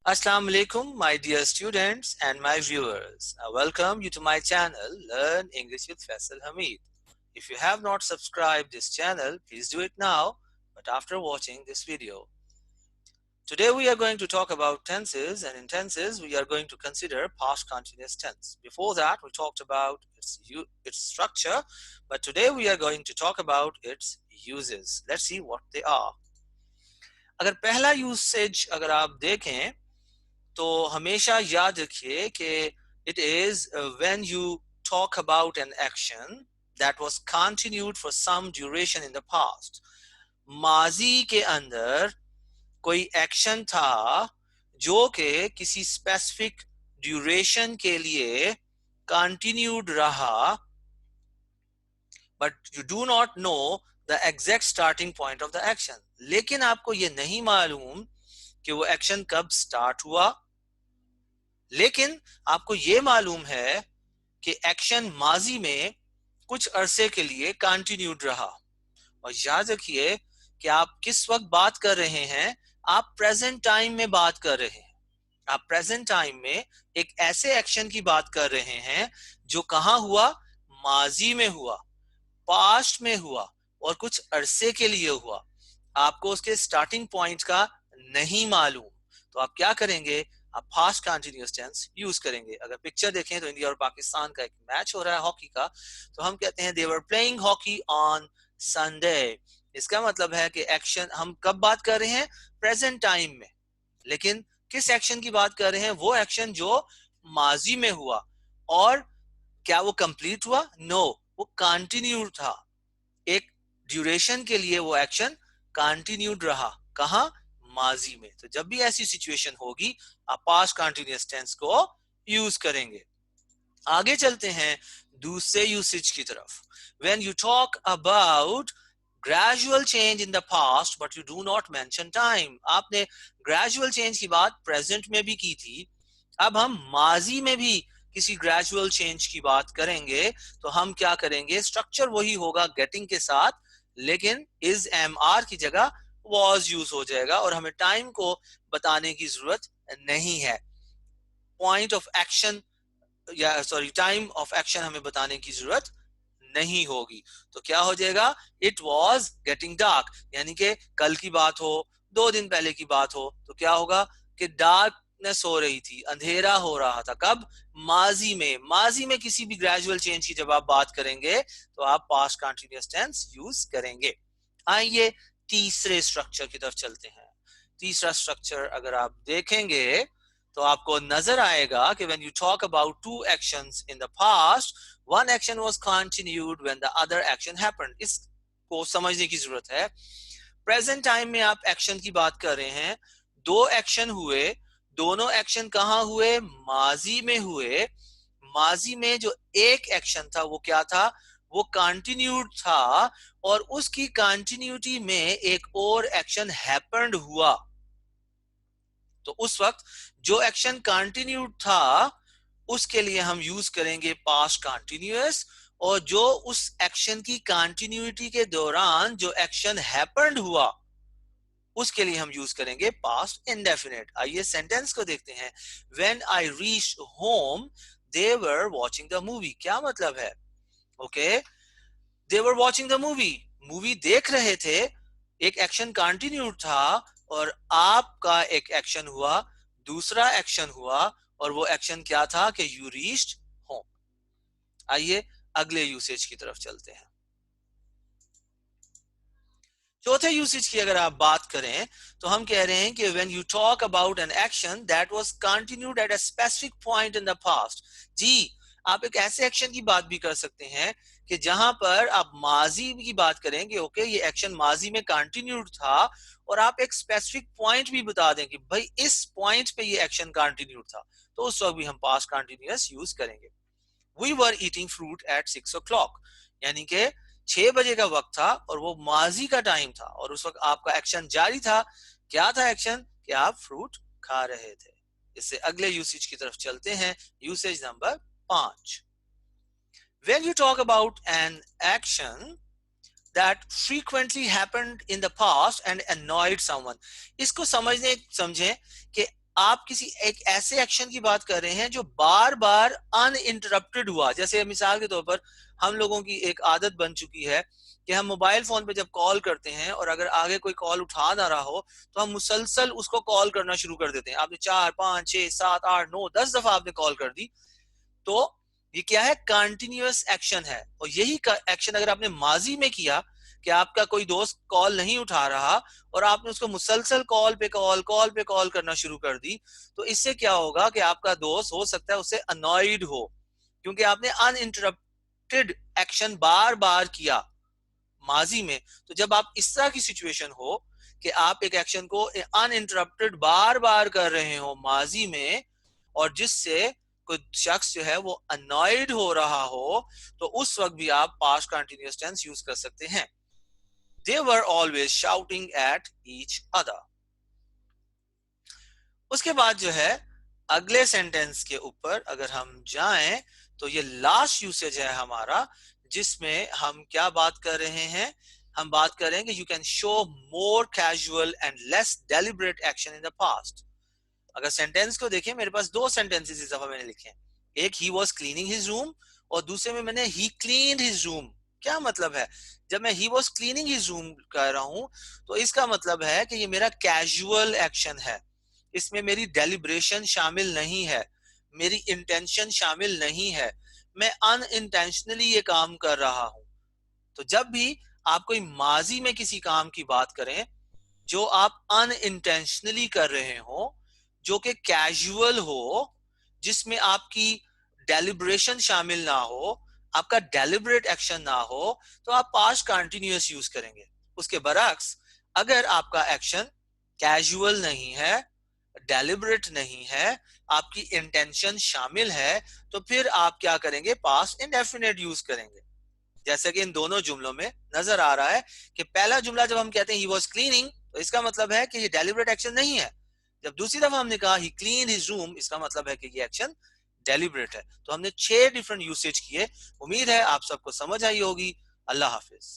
Assalamu alaikum, my dear students and my viewers. I welcome you to my channel, Learn English with Faisal Hamid. If you have not subscribed this channel, please do it now, but after watching this video. Today we are going to talk about tenses, and in tenses we are going to consider past continuous tense. Before that we talked about its structure, but today we are going to talk about its uses. Let's see what they are. अगर पहला usage अगर आप देखें तो हमेशा याद रखिए कि it is when you talk about an action that was continued for some duration in the past. माजी के अंदर कोई एक्शन था जो कि किसी स्पेसिफिक ड्यूरेशन के लिए कंटिन्यूड रहा, but you do not know the exact starting point of the action. लेकिन आपको ये नहीं मालूम कि वो एक्शन कब स्टार्ट हुआ, लेकिन आपको ये मालूम है कि एक्शन माजी में कुछ अरसे के लिए कंटिन्यूड रहा. और याद रखिए कि आप किस वक्त बात कर रहे हैं, आप प्रेजेंट टाइम में बात कर रहे हैं. आप प्रेजेंट टाइम में एक ऐसे एक्शन की बात कर रहे हैं जो कहाँ हुआ, माजी में हुआ, पास्ट में हुआ और कुछ अरसे के लिए हुआ. आपको उसके स्टार्टिंग पॉइंट का नहीं मालूम, तो आप क्या करेंगे, आप पास्ट कंटिन्यूअस टेंस यूज करेंगे. अगर पिक्चर देखें तो इंडिया और पाकिस्तान का एक मैच हो रहा है हॉकी का, तो हम कहते हैं they were playing hockey on Sunday. इसका मतलब है कि एक्शन हम कब बात कर रहे हैं, प्रेजेंट टाइम में. लेकिन किस एक्शन की बात कर रहे हैं, वो एक्शन जो माजी में हुआ. और क्या वो कंप्लीट हुआ, नो, वो कंटिन्यू था. एक ड्यूरेशन के लिए वो एक्शन कंटिन्यूड रहा. कहां, माजी में. तो जब भी ऐसी सिचुएशन होगी आप पास्ट कंटिन्यूअस टेंस को यूज करेंगे. आगे चलते हैं दूसरे यूसेज की तरफ. When you talk about gradual change in the past but you do not mention time. आपने ग्रेजुअल चेंज की बात प्रेजेंट में भी की थी, अब हम माजी में भी किसी ग्रेजुअल चेंज की बात करेंगे. तो हम क्या करेंगे, स्ट्रक्चर वही होगा गेटिंग के साथ, लेकिन इज एम आर की जगह वॉज यूज हो जाएगा और हमें टाइम को बताने की जरूरत नहीं है. पॉइंट ऑफ एक्शन या सॉरी टाइम ऑफ एक्शन हमें बताने की जरूरत नहीं होगी. तो क्या हो जाएगा, इट वॉज गेटिंग डार्क, यानी कि कल की बात हो, 2 दिन पहले की बात हो, तो क्या होगा कि डार्कनेस हो रही थी, अंधेरा हो रहा था. कब, माजी में. माजी में किसी भी ग्रेजुअल चेंज की जब आप बात करेंगे तो आप पास्ट कंटिन्यूअस टेंस यूज करेंगे. आइए तीसरे स्ट्रक्चर की तरफ चलते हैं. तीसरा स्ट्रक्चर अगर आप देखेंगे तो आपको नजर आएगा कि when you talk about two actions in the past, one action was continued when the other action happened. इसको समझने की जरूरत है. प्रेजेंट टाइम में आप एक्शन की बात कर रहे हैं, 2 एक्शन हुए, दोनों एक्शन कहाँ हुए, माजी में हुए. माजी में जो एक एक्शन था वो क्या था, वो कंटिन्यूड था और उसकी कंटिन्यूटी में एक और एक्शन हैपेंड हुआ. तो उस वक्त जो एक्शन कंटिन्यूड था उसके लिए हम यूज करेंगे पास्ट कंटिन्यूअस, और जो उस एक्शन की कंटिन्यूटी के दौरान जो एक्शन हैपेंड हुआ उसके लिए हम यूज करेंगे पास्ट इंडेफिनिट. आइए सेंटेंस को देखते हैं. When I reached home they were watching the movie. क्या मतलब है, okay, they were watching the movie, movie देख रहे थे, एक एक्शन कंटिन्यूड था और आपका एक एक्शन हुआ, दूसरा एक्शन हुआ, और वो एक्शन क्या था कि यू रीच्ड होम. आइए अगले यूसेज की तरफ चलते हैं. चौथे यूसेज की अगर आप बात करें तो हम कह रहे हैं कि when you talk about an action that was continued at a specific point in the past. जी, आप एक ऐसे एक्शन की बात भी कर सकते हैं कि जहां पर आप माजी की बात करेंगे, ओके, ये एक्शन माजी में कंटिन्यूड था, और आप एक स्पेसिफिक पॉइंट भी बता दें कि भाई इस पॉइंट पे ये एक्शन कंटिन्यूड था, तो उस वक्त भी हम पास्ट कंटिन्यूअस यूज करेंगे. We were eating fruit at 6 o'clock, यानी कि 6 बजे का वक्त था और वो माजी का टाइम था और उस वक्त आपका एक्शन जारी था. क्या था एक्शन, कि आप फ्रूट खा रहे थे. इससे अगले यूसेज की तरफ चलते हैं. Usage number 5. When you talk about an action that frequently happened in the past and annoyed someone, इसको समझें कि آپ کسی ایک ایسے ایکشن کی بات کر رہے ہیں جو بار بار ان انٹرپٹڈ ہوا. جیسے مثال کے طور پر ہم لوگوں کی ایک عادت بن چکی ہے کہ ہم موبائل فون پہ جب کال کرتے ہیں اور اگر آگے کوئی کال اٹھا نہ رہا ہو تو ہم مسلسل اس کو کال کرنا شروع کر دیتے ہیں. آپ نے 4 5 6 7 8 9 10 دفعہ آپ نے کال کر دی, تو یہ کیا ہے؟ کنٹینیوس ایکشن ہے. اور یہی ایکشن اگر آپ نے ماضی میں کیا کہ آپ کا کوئی دوست کال نہیں اٹھا رہا اور آپ نے اس کو مسلسل کال پہ کال کرنا شروع کر دی, تو اس سے کیا ہوگا کہ آپ کا دوست ہو سکتا ہے اسے انوائڈ ہو, کیونکہ آپ نے ان انٹرپٹڈ ایکشن بار بار کیا ماضی میں. تو جب آپ اس طرح کی سچویشن ہو کہ آپ ایک ایکشن کو ان انٹرپٹڈ بار بار کر رہے ہو ماضی میں, اور جس سے کوئی شخص جو ہے وہ انوائڈ ہو رہا ہو, تو اس وقت بھی آپ پاسٹ کنٹینیوس ٹینس یوز کر سکتے ہیں. They were always shouting at each other. اس کے بعد جو ہے اگلے سینٹینس کے اوپر اگر ہم جائیں تو یہ لاسٹ یوسیج ہے ہمارا, جس میں ہم کیا بات کر رہے ہیں؟ ہم بات کر رہے ہیں کہ you can show more casual and less deliberate action in the past. اگر سینٹینس کو دیکھیں, میرے پاس 2 سینٹینسز اس دفعہ میں نے لکھے ہیں. ایک he was cleaning his room اور دوسرے میں نے he cleaned his room. کیا مطلب ہے؟ جب میں he was cleaning his room کہہ رہا ہوں تو اس کا مطلب ہے کہ یہ میرا کیجول ایکشن ہے, اس میں میری ڈیلیبریشن شامل نہیں ہے, میری انٹینشن شامل نہیں ہے, میں ان انٹینشنلی یہ کام کر رہا ہوں. تو جب بھی آپ کوئی ماضی میں کسی کام کی بات کریں جو آپ ان انٹینشنلی کر رہے ہوں, جو کہ کیجول ہو, جس میں آپ کی ڈیلیبریشن شامل نہ ہو, آپ کا ڈیلیبریٹ ایکشن نہ ہو, تو آپ پاسٹ کنٹینیوس یوز کریں گے. اس کے برعکس اگر آپ کا ایکشن کیجول نہیں ہے, ڈیلیبریٹ نہیں ہے, آپ کی انٹینشن شامل ہے, تو پھر آپ کیا کریں گے؟ پاسٹ انڈیفینٹ یوز کریں گے. جیسا کہ ان دونوں جملوں میں نظر آ رہا ہے کہ پہلا جملہ جب ہم کہتے ہیں he was cleaning, تو اس کا مطلب ہے کہ یہ ڈیلیبریٹ ایکشن نہیں ہے. جب دوسری دفعہ ہم نے کہا he cleaned his room, اس کا مطلب ہے کہ یہ ایکشن ڈیلیبریٹ ہے. تو ہم نے 6 ڈیفرنٹ یوسیج کیے. امید ہے آپ سب کو سمجھ آئی ہوگی. اللہ حافظ.